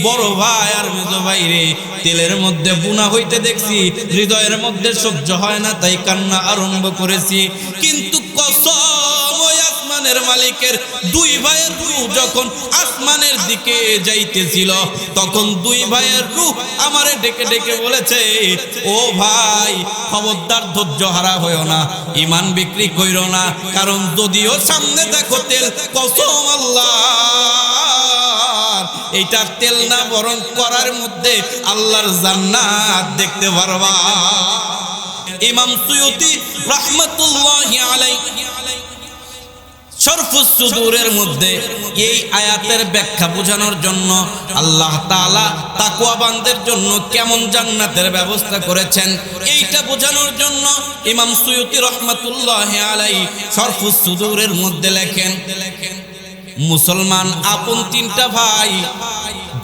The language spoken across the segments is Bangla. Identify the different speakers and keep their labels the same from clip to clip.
Speaker 1: বড় ভাই আর মেজো ভাই রে তেলের মধ্যে বুনা হইতে দেখছি, হৃদয়ের মধ্যে সহ্য হয় না, তাই কান্না আরম্ভ করেছি। কিন্তু কসম ওই আসমানের মালিকের, দুই ভাইয়ের রূহ যখন আসমানের দিকে যাইতেছিল, তখন দুই ভাইয়ের রূহ আমারে ডেকে ডেকে বলেছে, ও ভাই খবরদার ধৈর্য হারা হইও না, ঈমান বিক্রি কইরো না, কারণ যদিও সামনে দেখো তেল, কসম আল্লাহ এইটা তেল না, বরং করার মধ্যে আল্লাহর জান্নাত দেখতে পারবা। ইমাম সুয়ুতি রাহমাতুল্লাহি আলাইহি শরফুস সুদূরের মধ্যে এই আয়াতের ব্যাখ্যা বোঝানোর জন্য আল্লাহ তাআলা তাকওয়াবানদের জন্য কেমন জান্নাতের ব্যবস্থা করেছেন, এইটা বোঝানোর জন্য ইমাম সুয়ুতি রাহমাতুল্লাহি আলাইহি শরফুস সুদূরের মধ্যে লেখেন, মুসলমান আপন তিনটা ভাই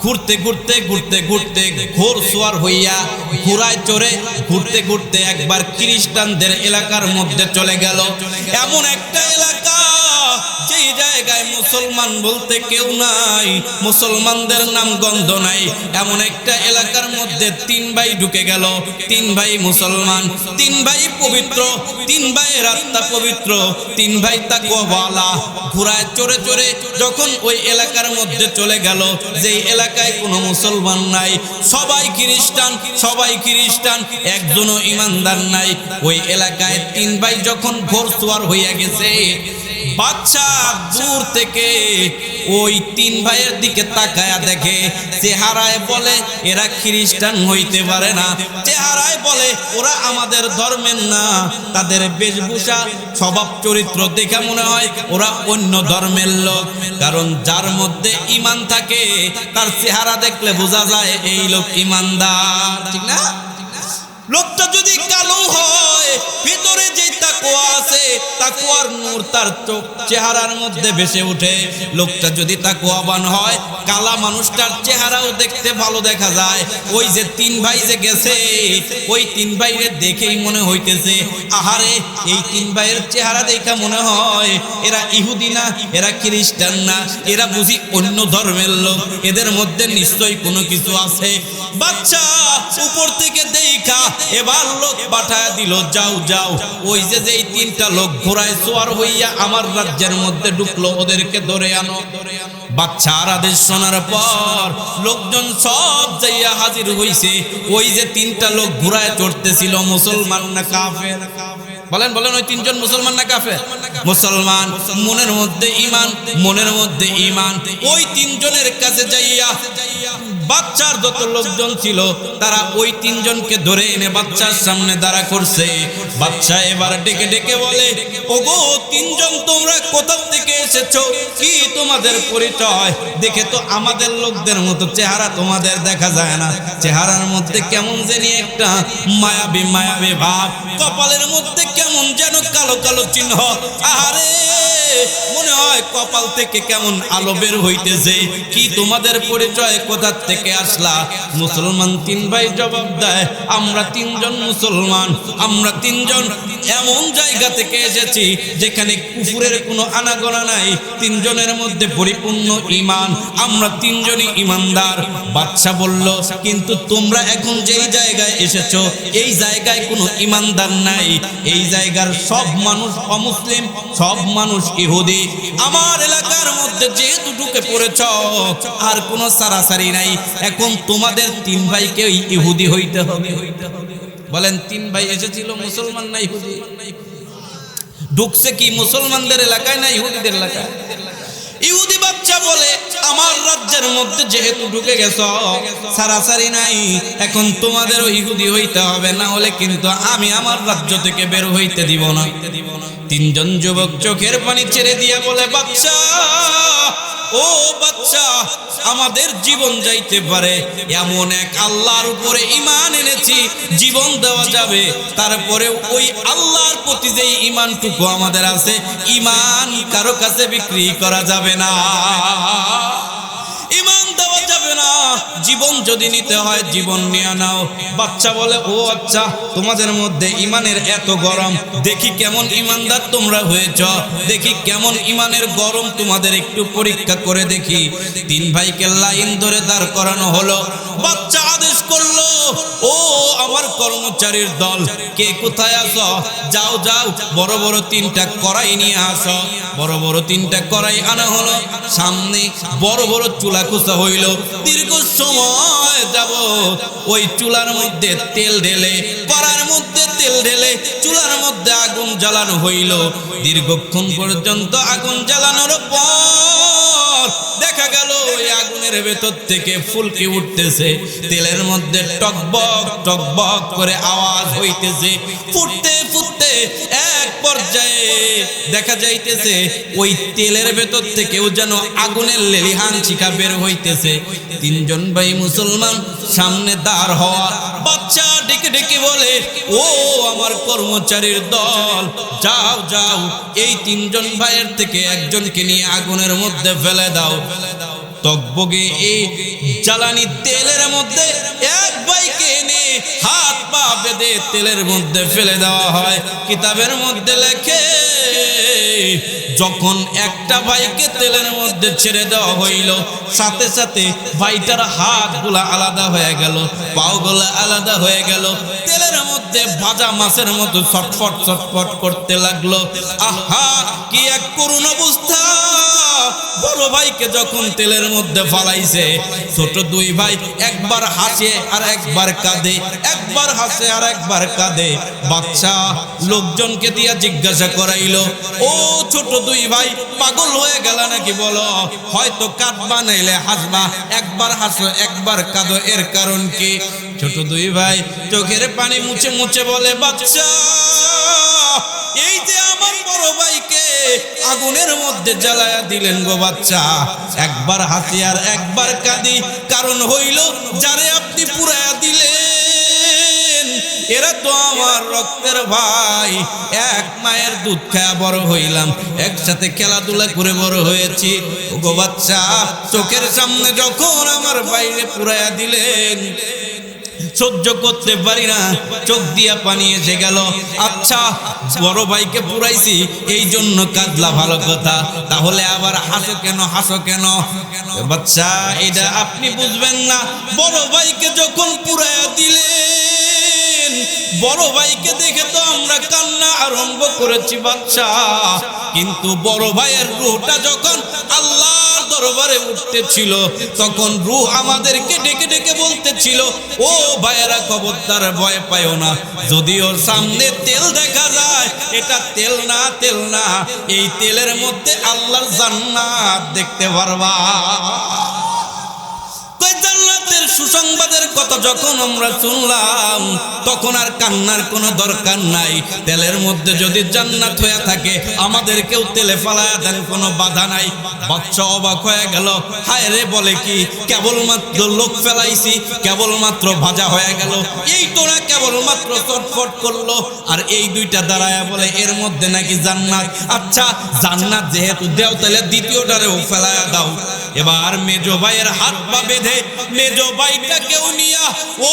Speaker 1: ঘুরতে ঘুরতে ঘুরতে ঘুরতে ঘোর সোয়ার হইয়া ঘোড়ায় চড়ে ঘুরতে ঘুরতে একবার খ্রিস্টানদের এলাকার মধ্যে চলে গেল। এমন একটা এলাকা যেই জায়গায় মুসলমান বলতে কেউ নাই, মুসলমানদের নাম গন্ধ নাই, এমন একটা এলাকার মধ্যে তিন ভাই ঢুকে গেল। তিন ভাই মুসলমান, তিন ভাই পবিত্র, তিন ভাইয়ের আত্মা পবিত্র, তিন ভাই তাকওয়াওয়ালা। ঘোড়ায় চড়ে চড়ে যখন ওই এলাকার মধ্যে চলে গেল, যেই এলাকায় কোনো মুসলমান নাই, সবাই খ্রিস্টান, সবাই খ্রিস্টান, একজনও ইমানদার নাই, ওই এলাকায় তিন ভাই যখন ঘোরসওয়ার হইয়া গেছে, বাচ্চা দূর থেকে ওই তিন ভাইয়ের দিকে তাকায়া দেখে, চেহারায় বলে এরা খ্রিস্টান হইতে পারে না, চেহারায় বলে ওরা আমাদের ধর্মের না, তাদের বেশভূষা স্বভাব চরিত্র দেখে মনে হয় ওরা অন্য ধর্মের লোক। কারণ যার মধ্যে ঈমান থাকে তার চেহারা দেখলে বোঝা যায় এই লোক ঈমানদার, ঠিক না? লোকটা যদি কালো হয়, ভিতরে যে তাকওয়া আছে, তাকওয়ার নূর তার চেহারার মধ্যে ভেসে ওঠে। লোকটা যদি তাকওয়াবান হয়, কালা মানুষটার চেহারাও দেখতে ভালো দেখা যায়। ওই যে তিন ভাই যে গেছে, ওই তিন ভাইরে দেখেই মনে হইতেছে, আহারে এই তিন ভাইয়ের চেহারা দেখা মনে হয় এরা ইহুদি না, এরা খ্রিস্টান না, এরা বুঝি অন্য ধর্মের লোক, এদের মধ্যে নিশ্চয়ই কোনো কিছু আছে। বাচ্চা উপর থেকে দেখা এবার লোক পাঠায় দিল, যাও যাও ওই যে যেই তিনটা লোক ঘোড়ায় সোয়ার হইয়া আমার রাজ্যের মধ্যে ঢুকলো, ওদেরকে ধরে আনো। বাচ্চার আদেশ শোনার পর লোকজন সব যাইয়া হাজির হইছে। ওই যে তিনটা লোক ঘোড়ায় চড়তেছিল, মুসলমান না কাফের? বলেন বলেন, ওই তিনজন মুসলমান না কাফের? মুসলমান, মনের মধ্যে ঈমান, মনের মধ্যে ঈমান। ওই তিনজনের কাছে যাইয়া বাচ্চার যত লোকজন ছিল তারা ওই তিনজনকে ধরে এনে বাচ্চার সামনে দাঁড়া করছে। বাচ্চা এবার ডেকে ডেকে বলে, ওগো তিনজন, তোমরা কোথা থেকে এসেছো? কি তোমাদের পরিচয়? দেখে তো আমাদের লোকদের মতো চেহারা তোমাদের দেখা যায় না, চেহারার মধ্যে কেমন জানি একটা মায়াবী মায়াবী ভাব, কপালের মধ্যে কেমন যেন কালো কালো চিহ্ন, আরে মনে হয় কপাল থেকে কেমন আলো বের হইতেছে। কি তোমাদের পরিচয়? কোথা থেকে আসলা? মুসলমান তিন ভাই জবাব দেয়, আমরা তিনজন মুসলমান, আমরা তিনজন এমন জায়গা থেকে এসেছি যেখানে কুফুরের কোনো আনাগোনা নাই, তিনজনের মধ্যে পরিপূর্ণ ঈমান, আমরা তিনজনই ঈমানদার। বাদশা বলল, কিন্তু তোমরা এখন যেই জায়গায় এসেছো এই জায়গায় কোনো ঈমানদার নাই, এই জায়গার সব মানুষ অমুসলিম, সব মানুষ ইহুদি। আমার এলাকার মধ্যে যেহেতু ঢুকে পড়েছ, আর কোনো সারাসারি নাই, এখন তোমাদের তিন ভাইকে ইহুদি হইতে হবে। বলেন, তিন ভাই এসেছিল মুসলমান না ইহুদি? ঢুকছে কি মুসলমানদের এলাকায় না ইহুদিদের এলাকায়? ইহুদি বাচ্চা বলে, আমার রাজ্যের মধ্যে যেহেতু ঢুকে গেছ, সারাসারি নাই, এখন তোমাদেরও ইহুদি হইতে হবে, না হলে কিন্তু আমি আমার রাজ্য থেকে বের হইতে দিব না। তিনজন যুবক চোখের পানি ছেড়ে দিয়ে বলে, বাচ্চা, ও বাচ্চা, আমাদের জীবন যাইতে পারে, এমন এক আল্লাহর উপরে ঈমান এনেছি, জীবন দেওয়া যাবে, তারপরে ওই আল্লাহর প্রতি যে ঈমানটুকু আমাদের আছে, ঈমান কারো কাছে বিক্রি করা যাবে না, ঈমান দেওয়া যাবে না, জীবন যদি নিতে হয় জীবন নিয়ে নাও। বাচ্চা বলে, ও আচ্ছা, তোমাদের মধ্যে ইমানের এত গরম, দেখি কেমন ইমানদার তোমরা হয়েছ, দেখি কেমন ইমানের গরম তোমাদের, একটু পরীক্ষা করে দেখি। তিন ভাইকে লাইন ধরে দাঁড় করানো হলো। বাচ্চা আদেশ করলো, ও আমার কর্মচারীর দল, কে কোথায় আছো? যাও যাও, বড় বড় তিনটা কড়াই নিয়ে আসো। বড় বড় তিনটা কড়াই আনা হলো। সামনে বড় বড় চুলা কুচা হইল। দীর্ঘ সময় যাব ওই চুলার মধ্যে তেল ঢেলে, কড়ার মধ্যে তেল ঢেলে চুলার মধ্যে আগুন জ্বালানো হইল। দীর্ঘক্ষণ পর্যন্ত আগুন জ্বালানোর পর দেখা গেল ওই আগুনের ভেতর থেকে ফুলকি উঠতেছে, তেলের মধ্যে টকবক টকবক করে আওয়াজ হইতেছে। ফুটতে ফুটতে এক পর্যায়ে দেখা যাইতেছে ওই তেলের ভেতর থেকেও যেন আগুনের লেলিহান শিখা বের হইতেছে। তিনজন ভাই মুসলমান সামনে দাঁড় হওয়া। বাচ্চা ডেকে ডেকে বলে, ও আমার কর্মচারীর দল, যাও যাও, এই তিনজন ভাইয়ের থেকে একজনকে নিয়ে আগুনের মধ্যে ফেলে দাও। টকবগে এই জ্বালানি তেলের মধ্যে এক ভাইকে এনে হাত পা বেঁধে তেলের মধ্যে ফেলে দেওয়া হয়। কিতাবের মধ্যে লেখে, যখন একটা ভাইকে তেলের মধ্যে ছেড়ে দেওয়া হইল, সাথে সাথে ভাইটার হাতগুলা আলাদা হয়ে গেল, পাগুলা আলাদা হয়ে গেল। তেলের মধ্যে ভাজা মাছের মতো ছটফট ছটফট করতে লাগলো। আহা, কি এক করুণ অবস্থা! বড় ভাইকে যখন তেলের মধ্যে ফালাইছে, ছোট দুই ভাই একবার হাসে আর একবার কাঁদে, একবার হাসে আর একবার কাঁদে। বাচ্চা লোকজনকে দিয়া জিজ্ঞাসা করাইলো, ও ছোট দুই ভাই, পাগল হয়ে গেল নাকি? বলো, হয়তো কাঁদবা নাইলে হাসবা, একবার হাসো একবার কাঁদো, এর কারণ কি? ছোট দুই ভাই চোখের পানি মুছে মুছে বলে, বাচ্চা, এই যে আমার বড় ভাইকে আগুনের মধ্যে জ্বালায়া দিলেন গো বাচ্চা, একবার হাসি আর একবার কাঁদি, কারণ হইল যারে আপনি পুরায়া দিলেন এরা তো আমার রক্তের ভাই, এক মায়ের দুধ খায়া বড় হইলাম, একসাথে খেলাধুলা করে বড় হয়েছি। গো বাচ্চা, চোখের সামনে যখন আমার ভাইরে পুরায়া দিলেন, সহ্য করতে পারি না, চোখ দিয়া পানি এসে গেল। আচ্ছা, বড় ভাইকে পুরাইছি এই জন্য কাঁদলা, ভালো কথা, তাহলে আবার হাসো কেন? হাসো কেন? বাচ্চা, এটা আপনি বুঝবেন না। বড় ভাইকে যখন পুরাইয়া দিলেন, বড় ভাইকে দেখে তো আমরা কান্না আরম্ভ করেছি বাচ্চা, কিন্তু বড় ভাইয়ের রূহটা যখন আল্লাহর দরবারে উঠতেছিল, তখন রূহ আমাদেরকে ডেকে ডেকে বলতেছিল, ও ভাইয়েরা, খবরদার ভয় পায়ও না, যদি ওর সামনে তেল দেখা যায়, এটা তেল না, তেল না, এই তেলের মধ্যে আল্লাহর জান্নাত দেখতে পারবা। জান্নাতের সুসংবাদের কথা যখন আমরা শুনলাম, তখন আর কান্নার কোনো দরকার নাই। তেলের মধ্যে যদি জান্নাত হয়ে থাকে, আমাদেরকেও তেলে ফালায়া দেন, কোনো বাধা নাই। বাচ্চা অবাক হয়ে গেল, হায় রে, বলে কি, কেবলমাত্র লোক ফেলাইছি, কেবলমাত্র ভাজা হয়ে গেল, এই তোরা কেবলমাত্র চটফট করলো, আর এই দুইটা দাঁড়ায় বলে এর মধ্যে নাকি জান্নাত। আচ্ছা, জান্নাত যেহেতু দেও, তাহলে দ্বিতীয়টারেও ফেলায়া দাও। এবার মেজো ভাইয়ের হাত পা বেঁধে মেজো ভাইটাকেও নিয়া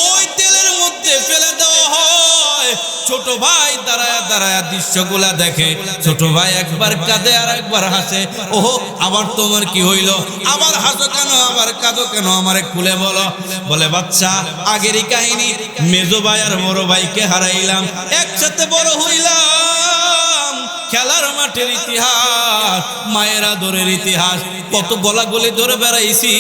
Speaker 1: ওই তেলের মধ্যে ফেলে দেওয়া হয়। ছোট ভাই দাঁড়ায় দাঁড়ায় দৃশ্যগুলা দেখে। ছোট ভাই একবার কাঁদে আর একবার হাসে। ওহো, আবার তোমার কি হইল? আবার হাসো কেন? আবার কাঁদো কেন? আমারে খুলে বলো। বলে, বাচ্চা, আগেরই কাহিনী, মেজো ভাই আর বড় ভাইকে হারাইলাম, একসাথে বড় হইলাম, খেলার মাঠের ইতিহাস, মায়ের আদরের ইতিহাস, কত গলাগলি ধরে বেড়াইছি।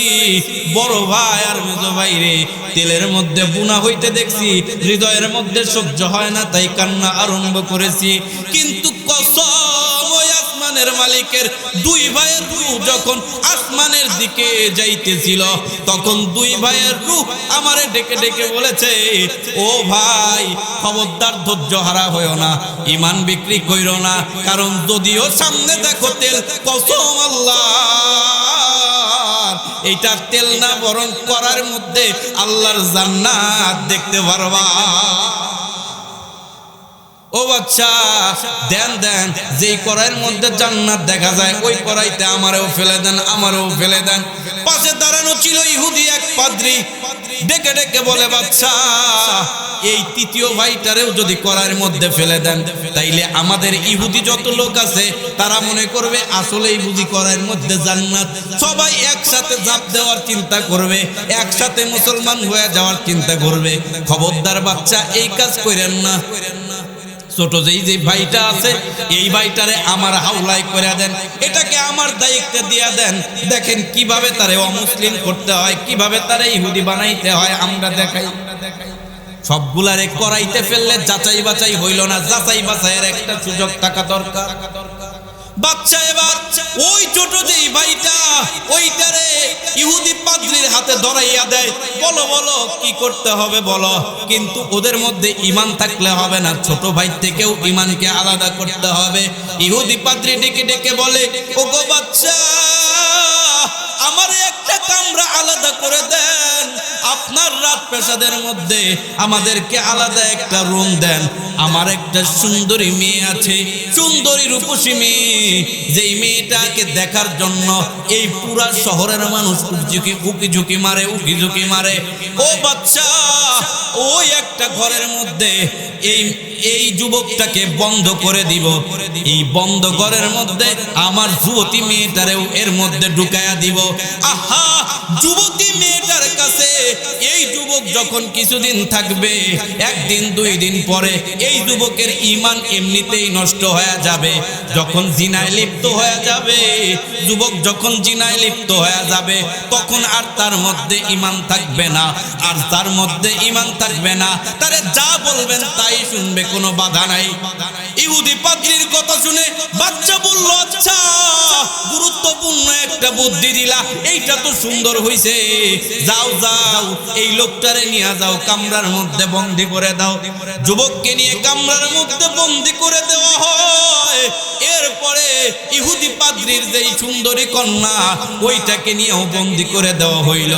Speaker 1: বড় ভাই আর মেজো ভাই রে তেলের মধ্যে বুনা হইতে দেখছি, হৃদয়ের মধ্যে সহ্য হয় না, তাই কান্না আরম্ভ করেছি। কিন্তু কসম ওই আসমানের মালিকের, দুই ভাইয়ের রূহ যখন আসমানের দিকে যাইতেছিল, তখন দুই ভাইয়ের রূহ আমারে ডেকে ডেকে বলেছে, ও ভাই, খবরদার ধৈর্য হারা হইও না, ইমান বিক্রি কইরো না, কারণ যদিও সামনে দেখো তেল, কসম আল্লাহ, এইটার তেল না, বরং করার মধ্যে আল্লাহর জান্নাত দেখতে পারবা। ও বাচ্চা, দেন দেন, যেই কড়াইয়ের মধ্যে জান্নাত দেখা যায়, ওই কড়াইতে আমারেও ফেলে দেন, আমারেও ফেলে দেন। পাশে দাঁড়ানো ছিল ইহুদি এক পাদ্রী। ডেকে ডেকে বলে, বাচ্চা এই তৃতীয় ভাইটারেও যদি কড়াইয়ের মধ্যে ফেলে দেন, তাইলে আমাদের ইহুদি যত লোক আছে তারা মনে করবে আসলেই বুঝি কড়াইয়ের মধ্যে জান্নাত। সবাই একসাথে ঝাঁপ দেওয়ার চিন্তা করবে, একসাথে মুসলমান হয়ে যাওয়ার চিন্তা করবে। খবরদার বাচ্চা, এই কাজ করেন না। ছোট যে ভাইটা আছে, এই ভাইটারে আমার হাওলায় করে দেন, এটাকে আমার দায়িত্বে দিয়ে দেন। দেখেন কিভাবে তারে অমুসলিম করতে হয়, কিভাবে তারে ইহুদি বানাইতে হয়, আমরা দেখাই। সবগুলারে করাইতে ফেললে যাচাই বাছাই হইল না, যাচাই বাছাইয়ের একটা সুযোগ থাকা দরকার। বাচ্চা এবার ওই ছোট যেই ভাইটা, ওইটারে ইহুদি পাদ্রীর হাতে ধরাইয়া দেয়। বলো বলো কি করতে হবে বলো। কিন্তু ওদের মধ্যে ঈমান থাকলে হবে না, ছোট ভাই থেকেও ঈমানকে আলাদা করতে হবে। ইহুদি পাদ্রী ডেকে ডেকে বলে, ওগো বাচ্চা, আমার একটা কামরা আলাদা করে দেন। আপনার রাত পেশাদের মধ্যে আমাদেরকে আলাদা একটা রুম দেন। আমার একটা সুন্দরী মেয়ে আছে, সুন্দরী রূপসী মেয়ে, যেই মেয়েটাকে দেখার জন্য এই পুরা শহরের মানুষ উকি ঝুঁকি মারে, উকি ঝুঁকি মারে। ও বাচ্চা, ওই একটা ঘরের মধ্যে এই যুবকটাকে বন্ধ করে দিব। এই বন্ধ ঘরের মধ্যে আমার যুবতী মেয়েটারেও এর মধ্যে ঢুকায়া দিব। আহা, যুবতী মেয়েটার কাছে এই যুবক যখন কিছুদিন থাকবে, একদিন দুই দিন পরে এই যুবকের ঈমান এমনিতেই নষ্ট হয়ে যাবে। যখন জিনায় লিপ্ত হয়ে যাবে, যুবক যখন জিনায় লিপ্ত হয়ে যাবে, তখন আর তার মধ্যে ঈমান থাকবে না। আর তার মধ্যে ঈমান থাকবে না, তারে যা বলবেন তাই শুনবে, কোনো বাধা নাই। ইহুদি পাদ্রীর কথা শুনে বাচ্চা বলল, আচ্ছা, গুরুত্বপূর্ণ একটা বুদ্ধি দিলা, এইটা তো সুন্দর হইছে। যাও যাও, এই লোকটারে নিয়ে যাও, কামরার মধ্যে বন্দি করে দাও। যুবককে নিয়ে কামরার মধ্যে বন্দি করে দেওয়া হয়। এরপরে ইহুদি পাদ্রীর যেই সুন্দরী কন্যা, ওইটাকে নিয়েও বন্দি করে দেওয়া হইল।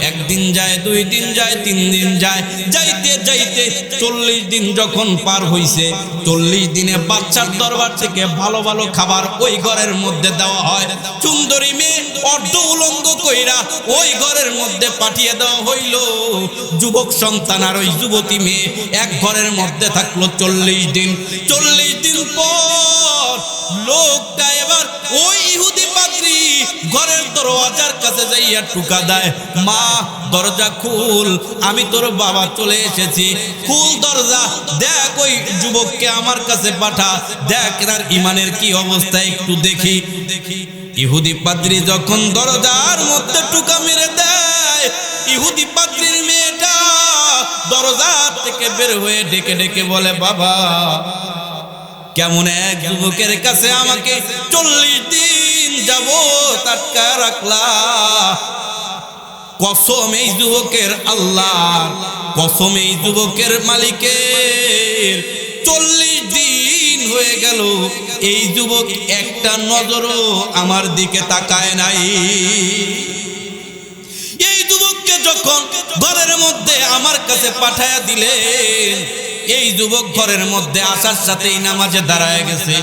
Speaker 1: একদিন যায়, দুই দিন যায়, তিন দিন যায়, যাইতে যাইতে 40 দিন যখন পার হইছে, 40 দিনে বাচ্চার দরবার থেকে ভালো ভালো খাবার ওই ঘরের মধ্যে দেওয়া হয়। সুন্দরী মেয়ে অর্ধ উলঙ্গ কইরা ওই ঘরের মধ্যে পাঠিয়ে দেওয়া হইল। যুবক সন্তান আর ওই যুবতী মেয়ে এক ঘরের মধ্যে থাকলো 40 দিন। 40 দিন পর লোকটা এবার ওই ইহুদি পাদ্রী ঘরের দরওয়াজার কাছে যাইয়া টুকা দেয়, মা দরজা খুল, আমি তোর বাবা চলে এসেছি, খুল দরজা, দেখ ওই যুবককে আমার কাছে পাঠা, দেখ এর ঈমানের কি অবস্থা একটু দেখি। ইহুদি পাদ্রী যখন দরজার মধ্যে টুকা মেরে দেয়, ইহুদি পাদ্রীর মেয়েটা দরজা থেকে বের হয়ে ডেকে ডেকে বলে, বাবা, কেমন এক যুবকের কাছে আমাকে 40 দিন যাবত আটকা রাখলা। কসম এই যুবকের আল্লাহর, কসম এই যুবকের মালিকের, 40 দিন হয়ে গেল এই যুবক একটা নজরও আমার দিকে তাকায় নাই। এই যুবককে যখন ঘরের মধ্যে আমার কাছে পাঠায়া দিলেন, এই যুবক ঘরের মধ্যে আসার সাথেই নামাজে দাঁড়ায় গেছে।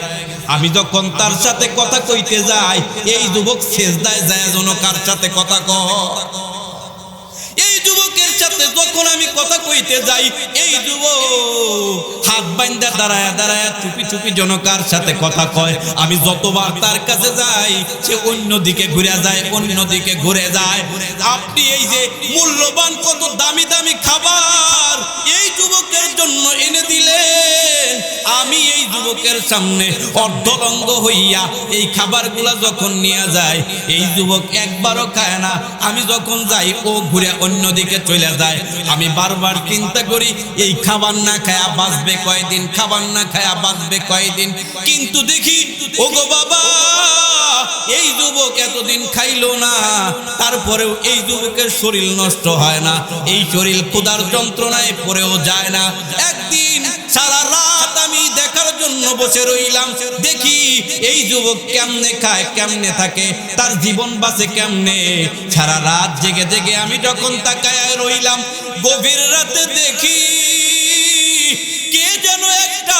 Speaker 1: আমি যখন তার সাথে কথা কইতে যাই, এই যুবক সেজদায় যায় যেন কার সাথে কথা কয়। এই যুবকের সাথে যখন আমি কথা কইতে যাই, এই যুবক হাত বাইন্ধা দাঁড়ায় দাঁড়ায় চুপি চুপি জনকার সাথে কথা কয়। আমি যতবার তার কাছে যাই, সে অন্যদিকে ঘুরে যায়, অন্যদিকে ঘুরে যায়। আপনি এই যে মূল্যবান কত দামি দামি খাবার এই যুবকের জন্য এনে দিলেন, আমি এই যুবকের সামনে অর্ধলঙ্গ হইয়া এই খাবারগুলা যখন নিয়ে যায়, এই যুবক একবারও খায় না। আমি যখন যাই, ও ঘুরে অন্যদিকে চলে যায়। আমি বারবার চিন্তা করি, এই খাবার না খায়া বাঁচবে কয়দিন, খাবার না খায়া বাঁচবে কয়দিন। কিন্তু দেখি, ওগো বাবা, এই যুবক এতদিন খাইলো না, তারপরেও এই যুবকের শরীর নষ্ট হয় না, এই শরীর ক্ষুধার যন্ত্রণায় পড়েও যায় না। একদিন সারা রাত আমি দেখার জন্য বসে রইলাম, দেখি এই যুবক কেমনে খায়, কেমনে থাকে, তার জীবন বাঁচে কেমনে। সারা রাত জেগে জেগে আমি যখন তাকায় রইলাম, গভীর রাতে দেখি কে যেন একটা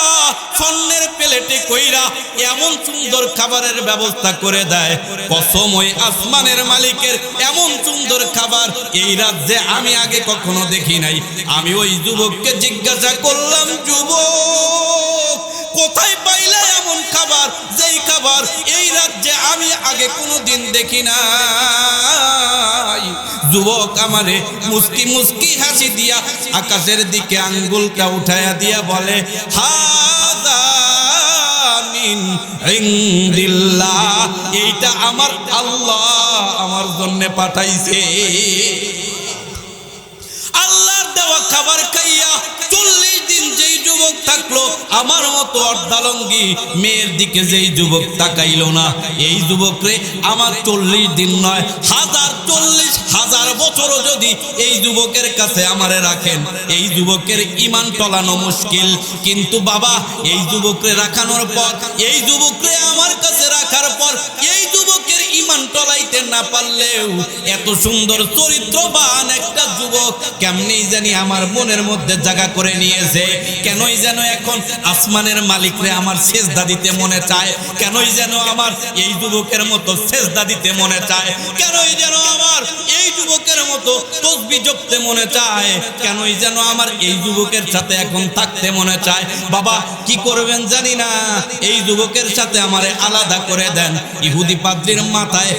Speaker 1: স্বর্ণের প্লেটে কইরা এমন সুন্দর খাবারের ব্যবস্থা করে দেয়। কসম ওই আসমানের মালিকের, এমন সুন্দর খাবার এই রাজ্যে আমি আগে কখনো দেখি নাই। আমি ওই যুবককে জিজ্ঞাসা করলাম, যুবক কোথায় পাইলে এমন খাবার, যেই খাবার এই রাজ্যে আমি আগে কোনোদিন দেখি নাই? যুবক আমারে মুস্কি মুস্কি হাসি দিয়া আকাশের দিকে আঙ্গুলটা উঠায়া দিয়া বলে, হাযা মিন ইনদিল্লাহ, এইটা আমার আল্লাহ আমার জন্য পাঠাইছে। আল্লাহর দেওয়া খাবার খাইয়া 40 দিন যেই যুবক থাকলো, আমার মতো অর্ধালঙ্গী মেয়ের দিকে যেই যুবক তাকাইলো না, এই যুবকরে আমার 40 দিন নয়, 40,000 বছরও যদি এই যুবকের কাছে আমারে রাখেন, এই যুবকের ঈমান টলানো মুশকিল। কিন্তু বাবা, এই যুবকরে রাখানোর পর, এই যুবকরে আমার কাছে রাখার পর, এই যুবকের ঈমান টলাইতে না পারলেও এত সুন্দর চরিত্রবান একটা যুবক কেমনি জানি আমার মনের মধ্যে জায়গা করে নিয়েছে। কেনই যেন এখন আসমানের মালিকরে আমার সেজদা দিতে মনে চায়, কেনই যেন আমার এই যুবকের মতো সেজদা দিতে মনে চায়, কেনই যেন আমার এই যুবকের মতো তাসবিহ জপতে মনে চায়, কেনই যেন আমার এই যুবকের সাথে এখন থাকতে মনে চায়। বাবা কি করবেন জানি না, এই যুবকের সাথে আমারে আলাদা করে দেন। ইহুদি পাদ্রীর মাথায়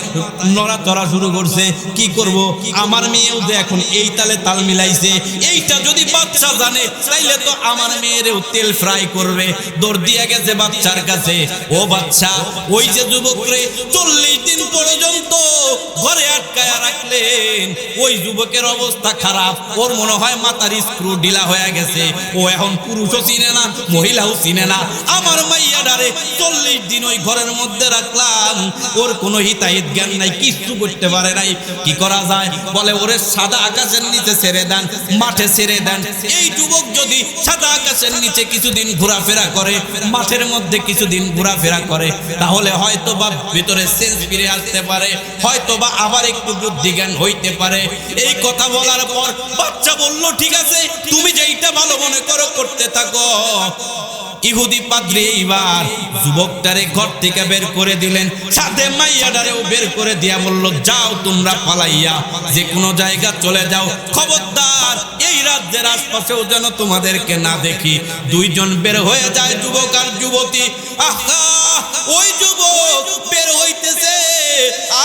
Speaker 1: নড়াচড়া শুরু করছে, কি করব, আমার মেয়েও যে এখন এই তালে তাল মিলাইছে, এইটা যদি বাচ্চা জানে তাইলে তো আমার মেয়েরেও তেল ফ্রাই করবে। দৌড় দিয়ে গেছে বাচ্চার কাছে, ও বাচ্চা, ওই যে যুবকরে 40 দিন পর্যন্ত ঘরে আটকায়া রাখলেন, ওই যুবকের অবস্থা খারাপ, ওর মনে হয় মাথার স্ক্রু ঢিলা হয়ে গেছে, ও এখন পুরুষও চিনে না, মহিলাও চিনে না। আমার মাইয়াডারে 40 দিন ওই ঘরের মধ্যে রাখলাম, ওর কোনো হিতাহিত জ্ঞান নাই, কিচ্ছু করতে পারে নাই। কি করা যায়? বলে ওরে সাদা আকাশের নিচে ছেড়ে দেন, মাঠে ছেড়ে দেন। এই যুবক যদি সাদা আকাশের নিচে কিছুদিন ঘোরাফেরা করে, মাঠের মধ্যে কিছুদিন ঘোরাফেরা করে, তাহলে হয়তো বা ভিতরে সেন্স ফিরে আসতে পারে, হয়তো বা আবার একটু বুদ্ধি জ্ঞান হইতে পারে। এই কথা বলার পর বাচ্চা বলল, ঠিক আছে, তুমি যেইটা ভালো মনে করো করতে থাকো। ইহুদি পাদ্রী এইবার যুবকটারে ঘর থেকে বের করে দিলেন, সাথে মাইয়াটারেও বের করে দিয়া বলল, যাও তোমরা পালাইয়া যে কোনো জায়গা চলে যাও, খবরদার এই রাজ্যের আশপাশেও যেন তোমাদেরকে না দেখি। দুইজন বের হয়ে যায়, যুবক আর যুবতী। আহা, ওই যুবক বের হইতেছে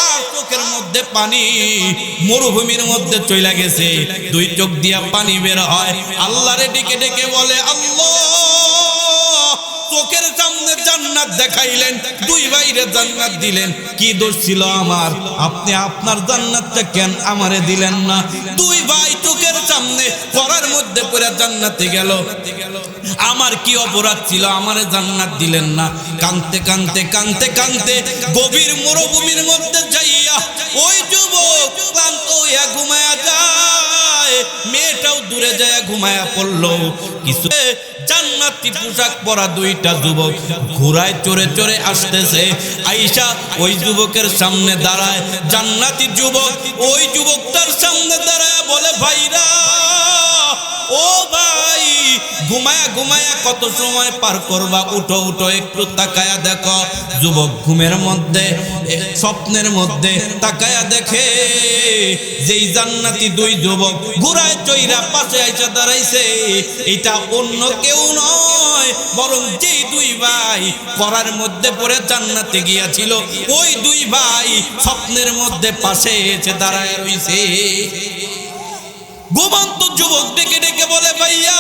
Speaker 1: আর চোখের মধ্যে পানি, মরুভূমির মধ্যে চলে গেছে, দুই চোখ দিয়া পানি বের হয়। আল্লাহরে ডেকে ডেকে বলে, আল্লাহ চোখের সামনে জান্নাত দেখাইলেন, দুই ভাইরে জান্নাত দিলেন, কি দোষ ছিল আমার? আপনি আপনার জান্নাতটা কেন আমারে দিলেন না? দুই ভাই চোখের সামনে করার মধ্যে পড়ে জান্নাতে গেল, আমার কি অপরাধ ছিল আমারে জান্নাত দিলেন না? কাঁদতে কাঁদতে কাঁদতে কাঁদতে গভীর মরুভূমির মধ্যে যাইয়া ওই যুবক ক্লান্ত হইয়া ঘুমায়া যায়। মেয়েটাও দূরে যায় ঘুমায়া পড়লো। কিছু জান্নাতি পোশাক পরা দুইটা যুবক ঘোড়ায় চড়ে চড়ে আসতেছে। আয়েশা ওই যুবকের সামনে দাঁড়ায়, জান্নাতি যুবক ওই যুবকটার সামনে দাঁড়ায় বলে, ভাইরা, ও ভাই, ঘুমায়া ঘুমায়া কত সময় পার করবা, উঠো উঠো, একটু তাকায়া দেখো। যুবক ঘুমের মধ্যে, স্বপ্নের মধ্যে তাকায়া দেখে যেই জান্নাতি দুই যুবক ঘোড়ায় চইরা পাশে আইসা দাঁড়াইছে, এটা অন্য কেউ নয়, বরং যেই দুই ভাই করার মধ্যে পড়ে জান্নাতে গিয়াছিল, ওই দুই ভাই স্বপ্নের মধ্যে পাশে এসে দাঁড়ায় রইছে। ঘুমন্ত যুবক ডেকে ডেকে বলে, ভাইয়া,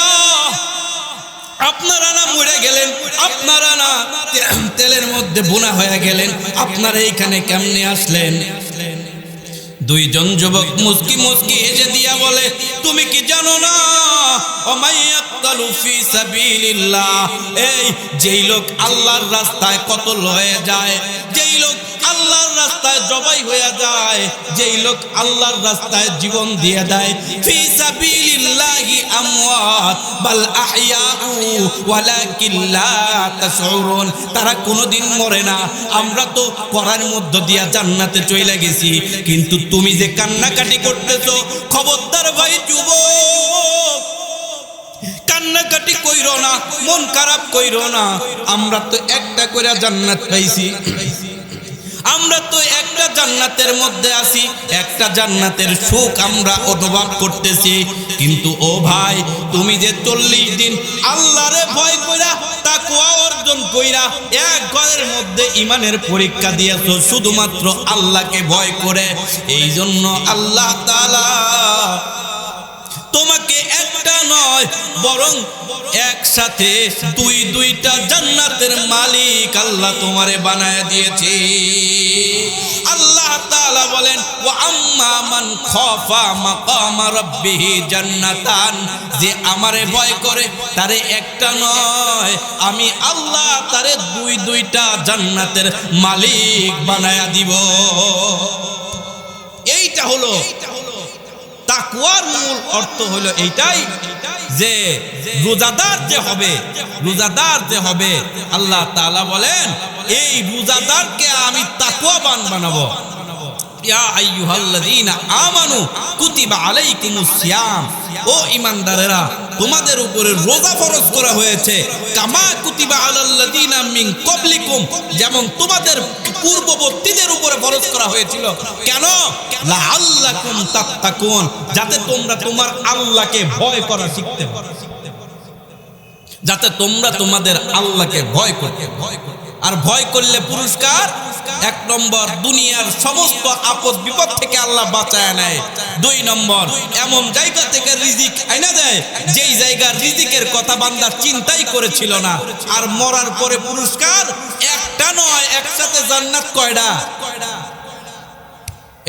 Speaker 1: আপনারা না মরে গেলেন, আপনারা না তেলের মধ্যে বোনা হয়ে গেলেন, আপনারা এইখানে কেমনে আসলেন? দুইজন যুবক মুস্কি মুস্কি হেসে দিয়া বলে, তুমি কি জানো না, ওমাইয়াক্তালু ফি সাবিলিল্লাহ, এই যেই লোক আল্লাহর রাস্তায় কতল হয়ে যায়, যেই লোক আল্লাহর রাস্তায় জবাই হয়ে যায়, যেই লোক আল্লাহর রাস্তায় জীবন দিয়ে দেয়, ফি সাবিলিল্লাহি আমওয়াত বাল আহইয়াউ ওয়ালাকিন লা তাশউরুন, তারা কোনোদিন মরে না। আমরা তো করার মধ্য দিয়া জান্নাতে চলে গেছি, কিন্তু তুমি যে কান্নাকাটি করতেছো, খবরদার ভাই যুবক, কান্না কান্নাকাটি কইরো না, মন খারাপ কইরো না। আমরা তো একটা করে জান্নাত পাইছি, আমরা তো একটা জান্নাতের মধ্যে আছি, একটা জান্নাতের সুখ আমরা অনুভব করতেছি। কিন্তু ও ভাই, তুমি যে 40 দিন আল্লাহরে ভয় কইরা তাকওয়া অর্জন কইরা এক ঘরের মধ্যে ঈমানের পরীক্ষা দিয়েছো শুধুমাত্র আল্লাহকে ভয় করে, এই জন্য আল্লাহ তাআলা তোমাকে একটা নয় বরং একসাথে দুইটা জান্নাতের মালিক আল্লাহ তোমারে বানায় দিয়েছে। আল্লাহ তাআলা বলেন, ওয়া আম্মা মান খাফা মাকামা রাব্বিহি জান্নাতান, যে আমারে ভয় করে তারে একটা নয়, আমি আল্লাহ তারে দুইটা জান্নাতের মালিক বানায়া দিব। এইটা হলো তাকওয়ার মূল অর্থ হলো এইটাই, যে রোজাদার যে হবে আল্লাহ তাআলা বলেন এই রোজাদারকে আমি তাকওয়াবান বানাবো। ইয়া আইয়ুহাল্লাযীনা আমানু কুতিবা আলাইকুমুস সিয়াম, ও ঈমানদারেরা তোমাদের উপরে রোজা ফরজ করা হয়েছে, কামা কুতিবা আলাল্লাযীনা মিন ক্বাবলিকুম, যেমন তোমাদের পূর্ববর্তীদের উপরে ফরজ করা হয়েছিল। কেন? লাআল্লাকুম তাত্তাকুন, যাতে তোমরা তোমার আল্লাহকে ভয় করা শিখতে পারো, যাতে তোমরা তোমাদের আল্লাহকে ভয় করতে। আর ভয় করলে পুরস্কার, 1 নম্বর দুনিয়ার সমস্ত আপদ বিপদ থেকে আল্লাহ বাঁচায় নেয়। 2 নম্বর এমন জায়গা থেকে রিজিক আইনা দেয় যেই জায়গার রিজিকের কথা বান্দা চিন্তাই করেছিল না। আর মরার পরে পুরস্কার একটা নয়, একসাথে জান্নাত কয়টা।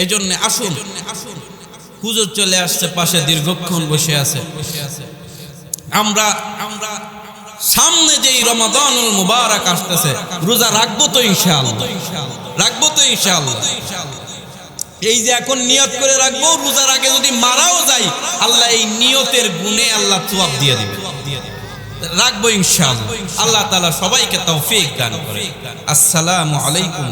Speaker 1: এজন্য আসুন, হুজুর চলে আসছে পাশে, দীর্ঘক্ষণ বসে আছে। আমরা সামনে যেই রমাদানুল মুবারক আসতেছে, রোজা রাখবো তো ইনশাআল্লাহ, এই যে এখন নিয়ত করে রাখবো, রোজার আগে যদি মারাও যাই আল্লাহ এই নিয়তের গুণে আল্লাহ সওয়াব দিয়ে দিবে। রাখবো ইনশাআল্লাহ। আল্লাহ তাআলা সবাইকে তৌফিক দান করে। আসসালামু আলাইকুম।